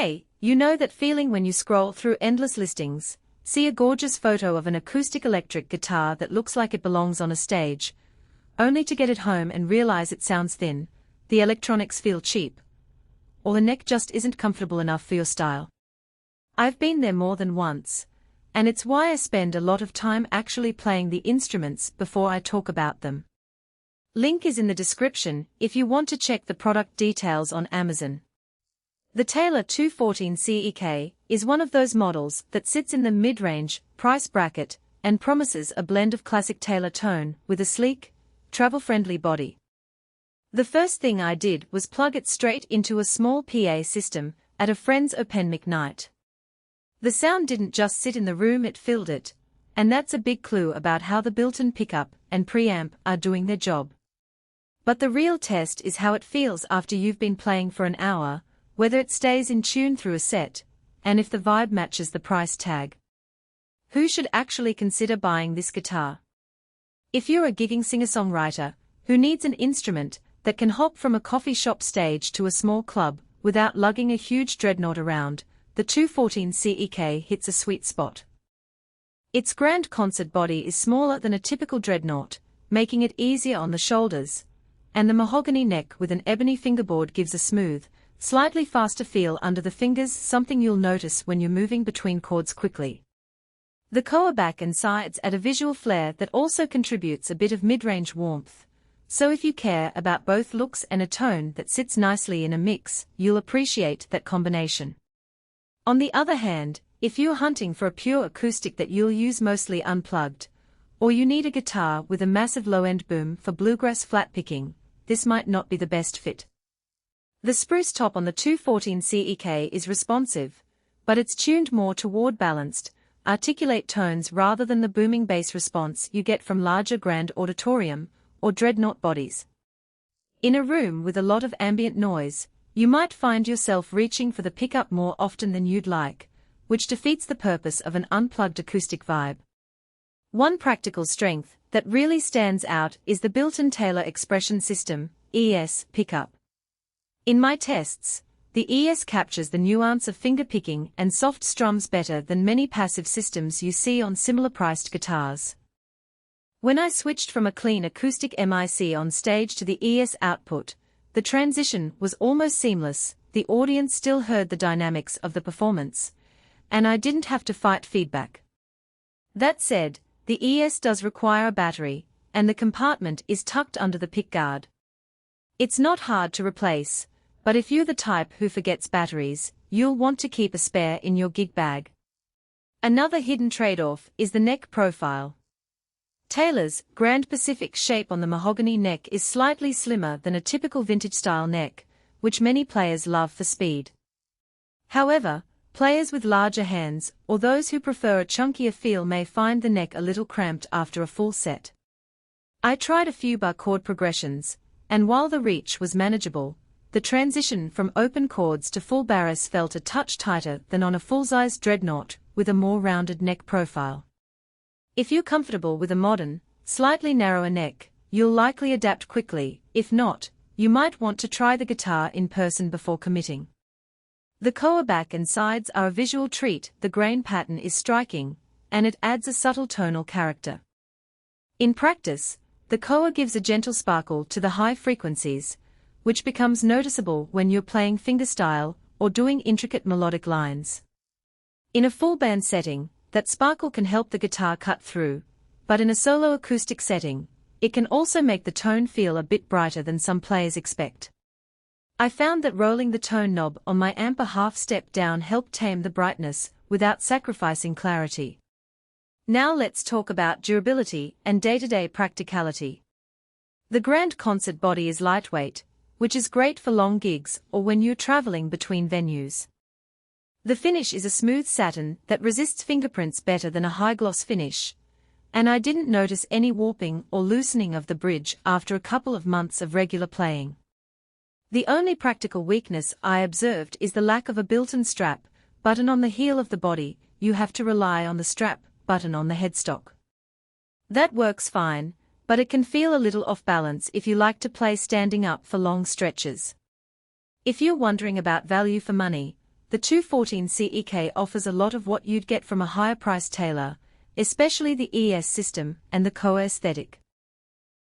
Hey, you know that feeling when you scroll through endless listings, see a gorgeous photo of an acoustic-electric guitar that looks like it belongs on a stage, only to get it home and realize it sounds thin, the electronics feel cheap, or the neck just isn't comfortable enough for your style? I've been there more than once, and it's why I spend a lot of time actually playing the instruments before I talk about them. Link is in the description if you want to check the product details on Amazon. The Taylor 214 CEK is one of those models that sits in the mid-range price bracket and promises a blend of classic Taylor tone with a sleek, travel-friendly body. The first thing I did was plug it straight into a small PA system at a friend's open mic night. The sound didn't just sit in the room, it filled it, and that's a big clue about how the built-in pickup and preamp are doing their job. But the real test is how it feels after you've been playing for an hour, whether it stays in tune through a set, and if the vibe matches the price tag. Who should actually consider buying this guitar? If you're a gigging singer-songwriter who needs an instrument that can hop from a coffee shop stage to a small club without lugging a huge dreadnought around, the 214 CEK hits a sweet spot. Its grand concert body is smaller than a typical dreadnought, making it easier on the shoulders, and the mahogany neck with an ebony fingerboard gives a smooth, slightly faster feel under the fingers, something you'll notice when you're moving between chords quickly. The koa back and sides add a visual flair that also contributes a bit of mid-range warmth, so if you care about both looks and a tone that sits nicely in a mix, you'll appreciate that combination. On the other hand, if you're hunting for a pure acoustic that you'll use mostly unplugged, or you need a guitar with a massive low-end boom for bluegrass flat picking, this might not be the best fit. The spruce top on the 214 CEK is responsive, but it's tuned more toward balanced, articulate tones rather than the booming bass response you get from larger grand auditorium or dreadnought bodies. In a room with a lot of ambient noise, you might find yourself reaching for the pickup more often than you'd like, which defeats the purpose of an unplugged acoustic vibe. One practical strength that really stands out is the built-in Taylor Expression System (ES) pickup. In my tests, the ES captures the nuance of finger-picking and soft strums better than many passive systems you see on similar-priced guitars. When I switched from a clean acoustic mic on stage to the ES output, the transition was almost seamless, the audience still heard the dynamics of the performance, and I didn't have to fight feedback. That said, the ES does require a battery, and the compartment is tucked under the pickguard. It's not hard to replace, but if you're the type who forgets batteries, you'll want to keep a spare in your gig bag. Another hidden trade-off is the neck profile. Taylor's Grand Pacific shape on the mahogany neck is slightly slimmer than a typical vintage-style neck, which many players love for speed. However, players with larger hands or those who prefer a chunkier feel may find the neck a little cramped after a full set. I tried a few bar chord progressions, and while the reach was manageable, the transition from open chords to full barras felt a touch tighter than on a full-size dreadnought with a more rounded neck profile. If you're comfortable with a modern, slightly narrower neck, you'll likely adapt quickly. If not, you might want to try the guitar in person before committing. The koa back and sides are a visual treat. The grain pattern is striking, and it adds a subtle tonal character. In practice, the koa gives a gentle sparkle to the high frequencies, which becomes noticeable when you're playing fingerstyle or doing intricate melodic lines. In a full band setting, that sparkle can help the guitar cut through, but in a solo acoustic setting, it can also make the tone feel a bit brighter than some players expect. I found that rolling the tone knob on my amp a half step down helped tame the brightness without sacrificing clarity. Now let's talk about durability and day-to-day practicality. The grand concert body is lightweight, which is great for long gigs or when you're traveling between venues. The finish is a smooth satin that resists fingerprints better than a high-gloss finish, and I didn't notice any warping or loosening of the bridge after a couple of months of regular playing. The only practical weakness I observed is the lack of a built-in strap button on the heel of the body. You have to rely on the strap button on the headstock. That works fine, but it can feel a little off balance if you like to play standing up for long stretches. If you're wondering about value for money, The 214 CEK offers a lot of what you'd get from a higher-priced Taylor, especially the ES system and the Koa aesthetic.